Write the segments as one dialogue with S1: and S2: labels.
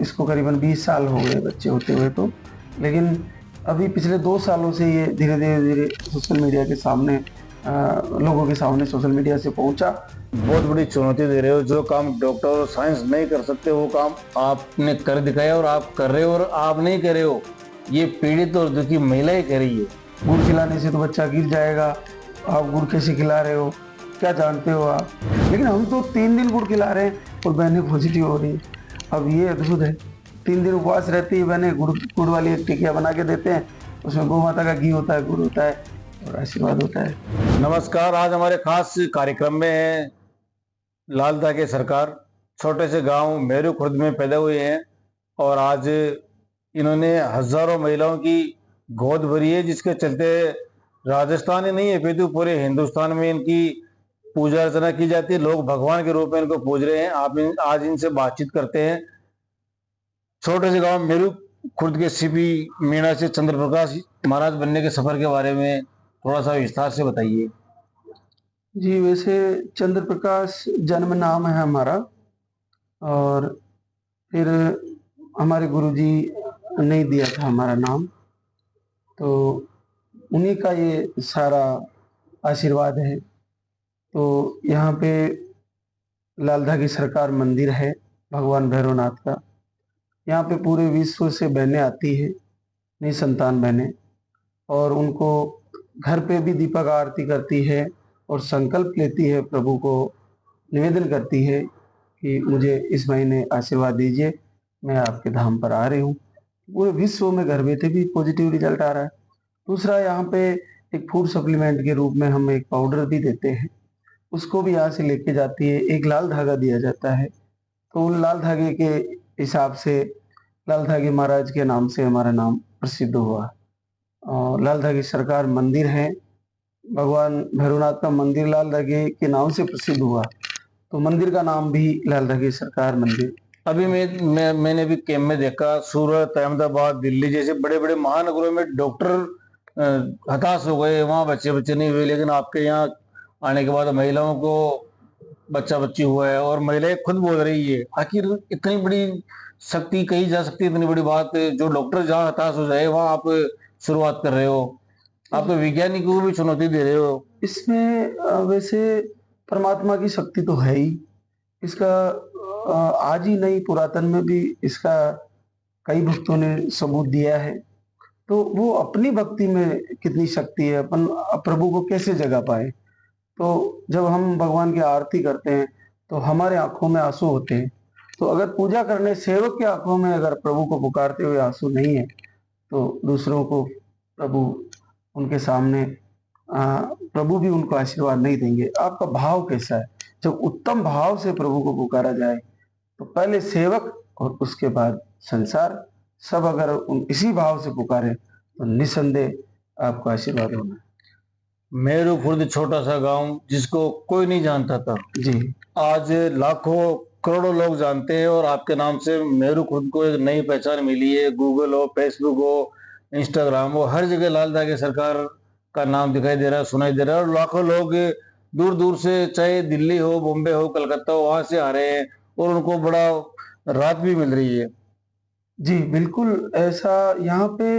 S1: इसको करीबन 20 साल हो गए बच्चे होते हुए तो, लेकिन अभी पिछले 2 सालों से ये धीरे-धीरे सोशल मीडिया के सामने लोगों के सामने सोशल मीडिया से पहुँचा।
S2: बहुत बड़ी चुनौती दे रहे हो। जो काम डॉक्टर और साइंस नहीं कर सकते वो काम आपने कर दिखाया और आप कर रहे हो, और आप नहीं कर रहे हो, ये पीड़ित और दुखी महिलाएं कर रही है।
S1: गुड़ खिलाने से तो बच्चा गिर जाएगा, आप गुड़ कैसे खिला रहे हो, क्या जानते हो आप? लेकिन हम तो 3 दिन गुड़ खिला रहे हैं और बहनें पॉजिटिव हो रही है। अब ये अद्भुत है। 3 दिन उपवास रहती है बहनें, गुड़ वाली एक टिकिया बना के देते हैं, उसमें गौ माता का घी होता है, गुड़ होता है और आशीर्वाद होता है।
S2: नमस्कार, आज हमारे खास कार्यक्रम में है लाल धागे सरकार। छोटे से गांव मेरू खुर्द में पैदा हुए हैं और आज इन्होंने हजारों महिलाओं की गोद भरी है, जिसके चलते राजस्थान ही नहीं है अपितु पूरे हिंदुस्तान में इनकी पूजा अर्चना की जाती है। लोग भगवान के रूप में इनको पूज रहे हैं। आज इनसे बातचीत करते हैं। छोटे से गांव मेरू खुर्द के सीपी मीणा से चंद्र प्रकाश महाराज बनने के सफर के बारे में थोड़ा सा विस्तार से बताइए।
S1: जी, वैसे चंद्र प्रकाश जन्म नाम है हमारा, और फिर हमारे गुरुजी ने दिया था हमारा नाम, तो उन्हीं का ये सारा आशीर्वाद है। तो यहाँ पे लाल धागी सरकार मंदिर है भगवान भैरवनाथ का। यहाँ पे पूरे विश्व से बहनें आती हैं, निसंतान बहनें, और उनको घर पे भी दीपक आरती करती है और संकल्प लेती है, प्रभु को निवेदन करती है कि मुझे इस महीने आशीर्वाद दीजिए, मैं आपके धाम पर आ रही हूँ। पूरे विश्व में घर बैठे भी पॉजिटिव रिजल्ट आ रहा है। दूसरा, यहाँ पे एक फूड सप्लीमेंट के रूप में हम एक पाउडर भी देते हैं, उसको भी यहाँ से लेके जाती है। एक लाल धागा दिया जाता है, तो उन लाल धागे के हिसाब से लाल धागे महाराज के नाम से हमारा नाम प्रसिद्ध हुआ। और लाल धागे सरकार मंदिर है, भगवान भैरवनाथ का मंदिर लाल धागे के नाम से प्रसिद्ध हुआ, तो मंदिर का नाम भी लाल धागे सरकार मंदिर।
S2: अभी मैंने भी कैंप में देखा, सूरत, अहमदाबाद, दिल्ली जैसे बड़े बड़े महानगरों में डॉक्टर हताश हो गए, वहाँ बच्चे नहीं हुए, लेकिन आपके यहाँ आने के बाद महिलाओं को बच्ची हुआ है और महिलाएं खुद बोल रही है। आखिर इतनी बड़ी शक्ति कही जा सकती है, इतनी बड़ी बात, जो डॉक्टर जहाँ हताश हो जाए वहाँ आप शुरुआत कर रहे हो। आप तो वैज्ञानिक को भी चुनौती दे रहे हो।
S1: इसमें वैसे परमात्मा की शक्ति तो है ही। इसका आज ही नहीं, पुरातन में भी इसका कई भक्तों ने सबूत दिया है। तो वो अपनी भक्ति में कितनी शक्ति है, अपन प्रभु को कैसे जगा पाए। तो जब हम भगवान की आरती करते हैं तो हमारे आंखों में आंसू होते हैं। तो अगर पूजा करने सेवक की आंखों में अगर प्रभु को पुकारते हुए आंसू नहीं है, तो दूसरों को प्रभु उनके सामने प्रभु भी उनको आशीर्वाद नहीं देंगे। आपका भाव कैसा है? जब उत्तम भाव से प्रभु को पुकारा जाए, तो पहले सेवक और उसके बाद संसार, सब अगर इसी भाव से पुकारे तो निसंदेह आपको आशीर्वाद होना है।
S2: मेरू खुर्द छोटा सा गांव जिसको कोई नहीं जानता था,
S1: जी,
S2: आज लाखों करोड़ों लोग जानते हैं और आपके नाम से मेरू खुर्द को एक नई पहचान मिली है। गूगल हो, फेसबुक हो, इंस्टाग्राम हो, हर जगह लाल धागे सरकार का नाम दिखाई दे रहा है, सुनाई दे रहा है, और लाखों लोग दूर दूर से, चाहे दिल्ली हो, बॉम्बे हो, कलकत्ता हो, वहां से आ रहे हैं और उनको बड़ा राहत भी मिल रही है।
S1: जी, बिल्कुल ऐसा। यहाँ पे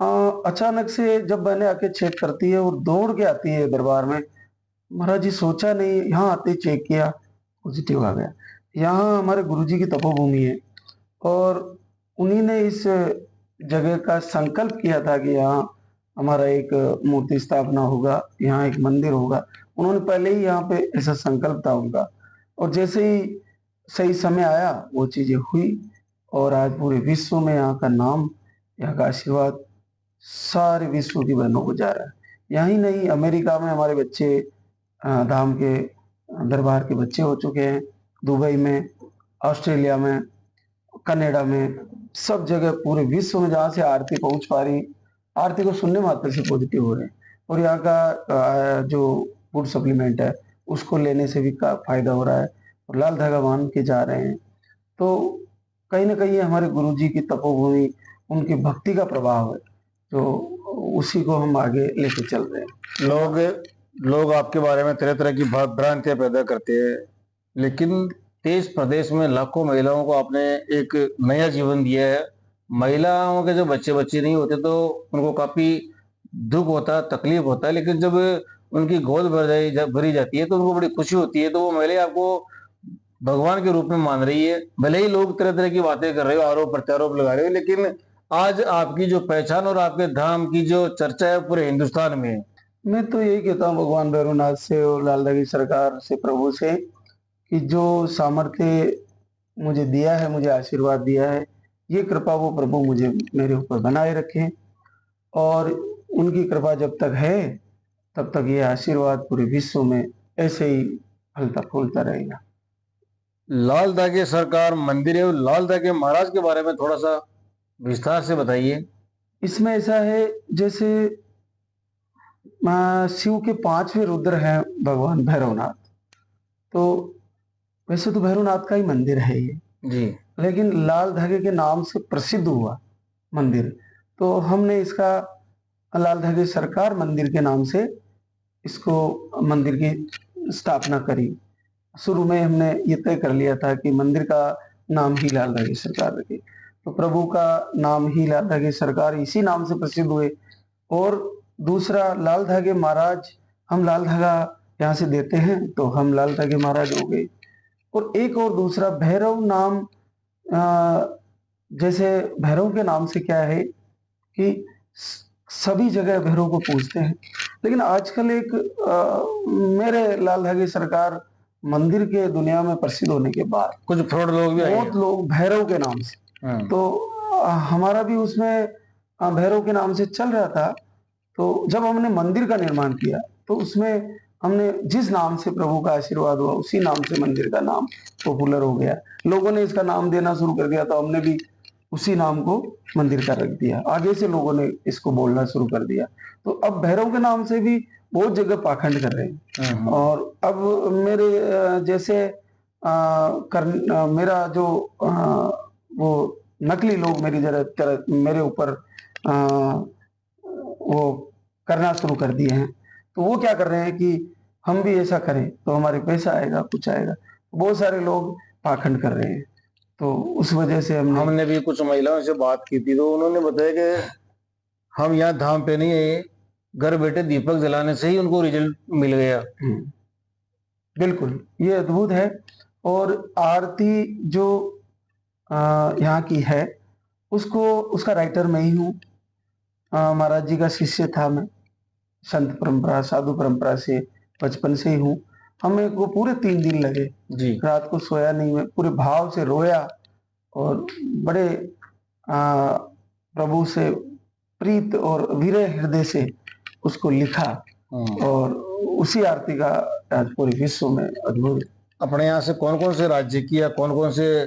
S1: अचानक से जब मैंने आके चेक करती है और दौड़ के आती है दरबार में, महाराज जी सोचा नहीं, यहाँ आते ही चेक किया, पॉजिटिव आ गया। यहाँ हमारे गुरुजी की तपोभूमि है और उन्हीं ने इस जगह का संकल्प किया था कि यहाँ हमारा एक मूर्ति स्थापना होगा, यहाँ एक मंदिर होगा। उन्होंने पहले ही यहाँ पे ऐसा संकल्प था उनका, और जैसे ही सही समय आया वो चीजें हुई, और आज पूरे विश्व में यहाँ का नाम, यहाँ का आशीर्वाद सारे विश्व की बहनों को जा रहा है। यहीं नहीं, अमेरिका में हमारे बच्चे धाम के दरबार के बच्चे हो चुके हैं, दुबई में, ऑस्ट्रेलिया में, कनाडा में, सब जगह पूरे विश्व में जहाँ से आरती पहुंच पा रही, आरती को सुनने मात्र से पॉजिटिव हो रहे हैं। और यहाँ का जो फूड सप्लीमेंट है उसको लेने से भी का फायदा हो रहा है और लाल धागा बांध के जा रहे हैं। तो कहीं ना कहीं हमारे गुरुजी की तपोभूमि, उनकी भक्ति का प्रभाव है, जो उसी को हम आगे लेके चल रहे हैं।
S2: लोग आपके बारे में तरह तरह की भ्रांतियां पैदा करते हैं, लेकिन देश प्रदेश में लाखों महिलाओं को आपने एक नया जीवन दिया है। महिलाओं के जो बच्चे बच्चे नहीं होते तो उनको काफी दुख होता है, तकलीफ होता है, लेकिन जब उनकी गोद भरी जाती है तो उनको बड़ी खुशी होती है। तो वो महिला आपको भगवान के रूप में मान रही है। भले ही लोग तरह तरह की बातें कर रहे हो, आरोप प्रत्यारोप लगा रहे हो, लेकिन आज आपकी जो पहचान और आपके धाम की जो चर्चा है पूरे हिंदुस्तान में है।
S1: मैं तो यही कहता हूँ भगवान भैरवनाथ से और लाल की सरकार से, प्रभु से, कि जो सामर्थ्य मुझे दिया है, मुझे आशीर्वाद दिया है, ये कृपा वो प्रभु मुझे मेरे ऊपर बनाए रखें। और उनकी कृपा जब तक है तब तक ये आशीर्वाद पूरे विश्व में ऐसे ही फलता फूलता रहेगा।
S2: लाल दागे सरकार मंदिर है, लाल दागे महाराज के बारे में थोड़ा सा विस्तार से बताइए।
S1: इसमें ऐसा है, जैसे शिव के 5वें रुद्र हैं भगवान भैरवनाथ। तो वैसे तो भैरवनाथ का ही मंदिर है ये,
S2: जी।
S1: लेकिन लाल धागे के नाम से प्रसिद्ध हुआ मंदिर। तो हमने इसका लाल धागे सरकार मंदिर के नाम से इसको मंदिर की स्थापना करी। शुरू में हमने ये तय कर लिया था कि मंदिर का नाम ही लाल धागे सरकार रखे। तो प्रभु का नाम ही लाल धागे सरकार इसी नाम से प्रसिद्ध हुए। और दूसरा, लाल धागे महाराज, हम लाल धागा यहाँ से देते हैं तो हम लाल धागे महाराज हो गए। और एक और दूसरा भैरव नाम, जैसे भैरव के नाम से क्या है कि सभी जगह भैरव को पूजते हैं। लेकिन आजकल एक मेरे लाल धागे सरकार मंदिर के दुनिया में प्रसिद्ध होने के बाद
S2: कुछ फ्रॉड लोग भी आए
S1: बहुत
S2: हैं।
S1: लोग भैरव के नाम से, तो हमारा भी उसमें भैरव के नाम से चल रहा था। तो जब हमने मंदिर का निर्माण किया तो उसमें हमने जिस नाम से प्रभु का आशीर्वाद हुआ उसी नाम से मंदिर का नाम पॉपुलर हो गया। लोगों ने इसका नाम देना शुरू कर दिया तो हमने भी उसी नाम को मंदिर का रख दिया। आगे से लोगों ने इसको बोलना शुरू कर दिया। तो अब भैरव के नाम से भी बहुत जगह पाखंड कर रहे हैं। और अब मेरे जैसे मेरा जो वो नकली लोग मेरी जरा मेरे ऊपर वो करना शुरू कर दिए हैं। तो वो क्या कर रहे हैं कि हम भी ऐसा करें तो हमारे पैसा आएगा, कुछ आएगा। बहुत सारे लोग पाखंड कर रहे हैं। तो उस वजह से
S2: हमने भी कुछ महिलाओं से बात की थी तो उन्होंने बताया कि हम यहाँ धाम पे नहीं आए, घर बैठे दीपक जलाने से ही उनको रिजल्ट मिल गया।
S1: बिल्कुल, ये अद्भुत है। और आरती जो यहाँ की है उसको, उसका राइटर मैं ही हूँ। महाराज जी का शिष्य था मैं, संत परंपरा, साधु परंपरा से बचपन से ही हूँ। हमें को पूरे 3 दिन लगे
S2: जी।
S1: रात को सोया नहीं, मैं पूरे भाव से रोया और बड़े प्रभु से प्रीत और विरह हृदय से उसको लिखा। और उसी आरती का आज पूरे विश्व में अद्भुत।
S2: अपने यहाँ से कौन कौन से राज्य की या कौन कौन से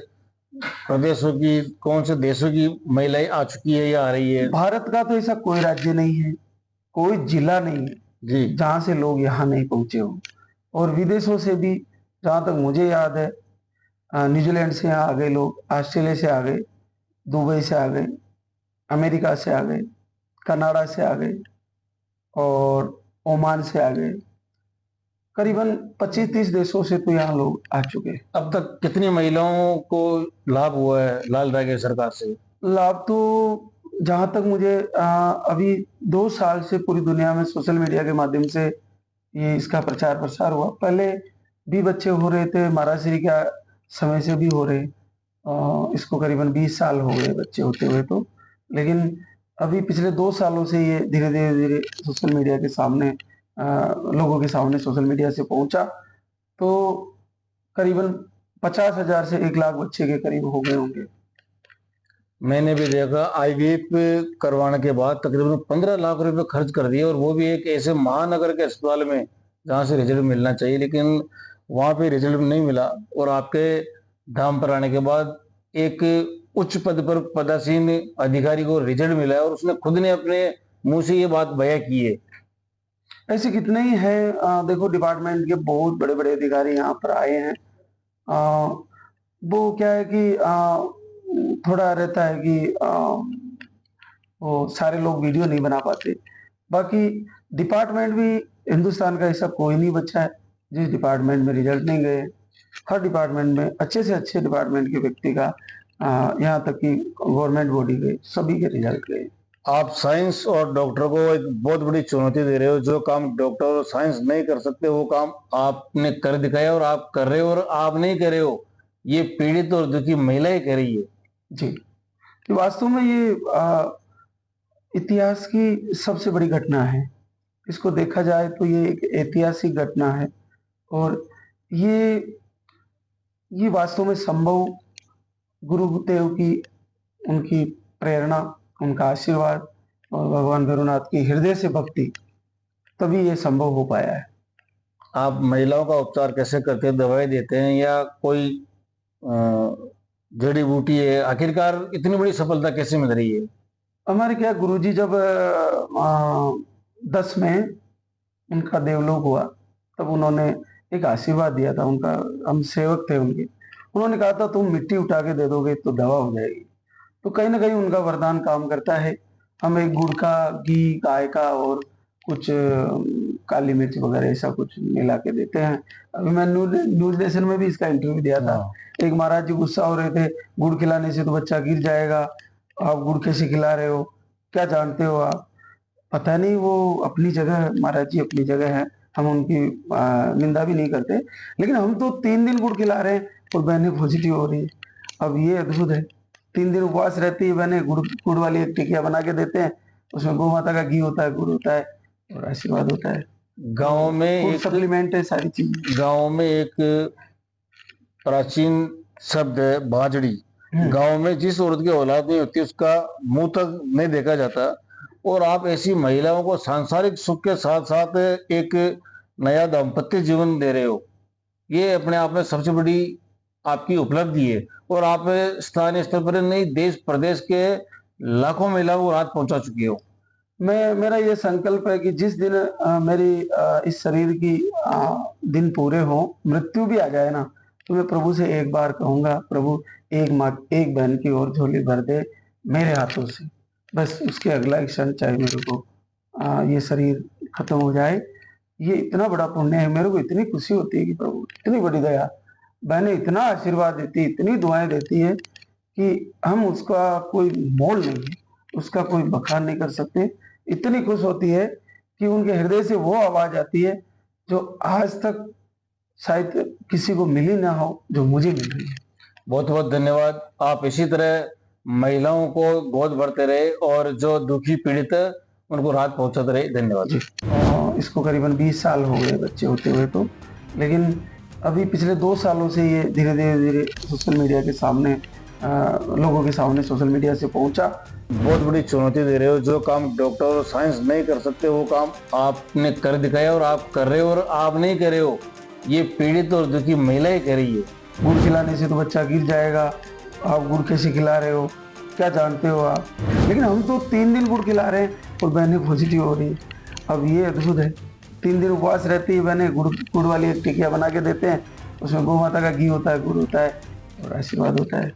S2: प्रदेशों की, कौन से देशों की महिलाएं आ चुकी है या आ रही है?
S1: भारत का तो ऐसा कोई राज्य नहीं है, कोई जिला नहीं है
S2: जी,
S1: जहां से लोग यहाँ नहीं पहुंचे हो। और विदेशों से भी, जहां तक मुझे याद है, न्यूजीलैंड से यहाँ आ गए लोग, ऑस्ट्रेलिया से आ गए, दुबई से आ गए, अमेरिका से आ गए, कनाडा से आ गए और ओमान से आ गए। करीबन 25-30 देशों से तो यहाँ लोग आ चुके हैं।
S2: अब तक कितनी महिलाओं को लाभ हुआ है लाल दागे सरकार से?
S1: लाभ तो जहां तक मुझे अभी 2 साल से पूरी दुनिया में सोशल मीडिया के माध्यम से ये इसका प्रचार प्रसार हुआ। पहले भी बच्चे हो रहे थे, महाराज श्री का समय से भी हो रहे। इसको करीबन 20 साल हो गए बच्चे होते हुए तो। लेकिन अभी पिछले 2 सालों से ये धीरे धीरे धीरे सोशल मीडिया के सामने, लोगों के सामने सोशल मीडिया से पहुंचा। तो करीबन 50,000 से 1 लाख बच्चे के करीब हो गए होंगे।
S2: मैंने भी देखा, आईवीएफ करवाने के बाद तकरीबन 15 लाख रुपए खर्च कर दिए, और वो भी एक ऐसे महानगर के अस्पताल में जहाँ से रिजल्ट मिलना चाहिए, लेकिन वहाँ पे रिजल्ट नहीं मिला। और आपके धाम पर आने के बाद एक उच्च पद पर पदासीन अधिकारी को रिजल्ट मिला है और उसने खुद ने अपने मुंह से ये बात बयां की है।
S1: ऐसे कितने ही हैं। देखो, डिपार्टमेंट के बहुत बड़े बड़े अधिकारी यहाँ पर आए हैं। वो क्या है कि थोड़ा रहता है कि वो सारे लोग वीडियो नहीं बना पाते। बाकी डिपार्टमेंट भी, हिंदुस्तान का ऐसा कोई नहीं बचा है जिस डिपार्टमेंट में रिजल्ट नहीं गए। हर डिपार्टमेंट में अच्छे से अच्छे डिपार्टमेंट के व्यक्ति का यहाँ तक कि गवर्नमेंट बॉडी के सभी के रिजल्ट गए।
S2: आप साइंस और डॉक्टर को एक बहुत बड़ी चुनौती दे रहे हो। जो काम डॉक्टर और साइंस नहीं कर सकते वो काम आपने कर दिखाया, और आप कर रहे हो, और आप नहीं कर रहे हो, ये पीड़ित और दुखी महिलाएं कर रही है।
S1: जी, तो वास्तव में ये इतिहास की सबसे बड़ी घटना है। इसको देखा जाए तो ये एक ऐतिहासिक घटना है और ये वास्तव में संभव गुरुदेव की उनकी प्रेरणा, उनका आशीर्वाद और भगवान भैरवनाथ की हृदय से भक्ति, तभी ये संभव हो पाया है।
S2: आप महिलाओं का उपचार कैसे करते हैं? दवाई देते हैं या कोई जड़ी बूटी है? आखिरकार इतनी बड़ी सफलता कैसे मिल रही है?
S1: हमारे क्या गुरुजी जब 10 में उनका देवलोक हुआ, तब उन्होंने एक आशीर्वाद दिया था। उनका, हम सेवक थे उनके, उन्होंने कहा था तुम मिट्टी उठा के दे दोगे तो दवा हो जाएगी। तो कहीं ना कहीं उनका वरदान काम करता है। हम एक गुड़ का, घी, गाय का और कुछ काली मिर्च वगैरह ऐसा कुछ मिला के देते हैं। अभी मैं न्यूज नेशन में भी इसका इंटरव्यू दिया था। एक महाराज जी गुस्सा हो रहे थे, गुड़ खिलाने से तो बच्चा गिर जाएगा, आप गुड़ कैसे खिला रहे हो, क्या जानते हो आप? पता नहीं, वो अपनी जगह, महाराज जी अपनी जगह है, हम उनकी निंदा भी नहीं करते। लेकिन हम तो 3 दिन गुड़ खिला रहे हैं और बहनें पॉजिटिव हो रही है। अब ये अद्भुत है। 3 दिन उपवास रहती है बहनें, गुड़ वाली एक टिकिया बना के देते हैं, उसमें गौ माता का घी होता है, गुड़ होता है और आशीर्वाद होता है।
S2: गांव में एक
S1: सप्लीमेंट है सारी चीज।
S2: गांव में एक प्राचीन शब्द है बाजड़ी। गांव में जिस औरत की औलाद नहीं होती उसका मुंह तक नहीं देखा जाता, और आप ऐसी महिलाओं को सांसारिक सुख के साथ साथ एक नया दाम्पत्य जीवन दे रहे हो। ये अपने आप में सबसे बड़ी आपकी उपलब्धि है, और आप स्थानीय स्तर पर नहीं, देश प्रदेश के लाखों महिलाओं को राहत पहुंचा चुकी हो।
S1: मेरा ये संकल्प है कि जिस दिन मेरी इस शरीर की दिन पूरे हो, मृत्यु भी आ जाए ना, तो मैं प्रभु से एक बार कहूंगा, प्रभु एक माँ, एक बहन की और झोली भर दे मेरे हाथों से। बस उसके अगला क्षण चाहे मेरे को ये शरीर खत्म हो जाए। ये इतना बड़ा पुण्य है। मेरे को इतनी खुशी होती है कि प्रभु इतनी बड़ी दया, बहनें इतना आशीर्वाद देती है, इतनी दुआएं देती है कि हम उसका कोई मोल नहीं है, उसका कोई बखान नहीं कर सकते। इतनी खुश होती है कि उनके हृदय से वो आवाज आती है जो आज तक शायद किसी को मिली ना हो, जो मुझे मिल रही है।
S2: बहुत बहुत धन्यवाद। आप इसी तरह महिलाओं को गोद भरते रहे और जो दुखी पीड़ित है उनको राहत पहुंचाते रहे। धन्यवाद जी।
S1: इसको करीबन 20 साल हो गए बच्चे होते हुए तो, लेकिन अभी पिछले 2 सालों से ये धीरे धीरे सोशल मीडिया के सामने, लोगों के सामने सोशल मीडिया से पहुंचा।
S2: बहुत बड़ी चुनौती दे रहे हो। जो काम डॉक्टर और साइंस नहीं कर सकते वो काम आपने कर दिखाया, और आप कर रहे हो, और आप नहीं कर रहे हो, ये पीड़ित और दुखी महिलाएं कर रही है।
S1: गुड़ खिलाने से तो बच्चा गिर जाएगा, आप गुड़ कैसे खिला रहे हो, क्या जानते हो आप? लेकिन हम तो 3 दिन गुड़ खिला रहे हैं और बहनें पॉजिटिव हो रही है। अब ये अद्भुत है। 3 दिन उपवास रहती है बहनें, गुड़ वाली एक टिकिया बना के देते हैं, उसमें गौ माता का घी होता है, गुड़ होता है और आशीर्वाद होता है।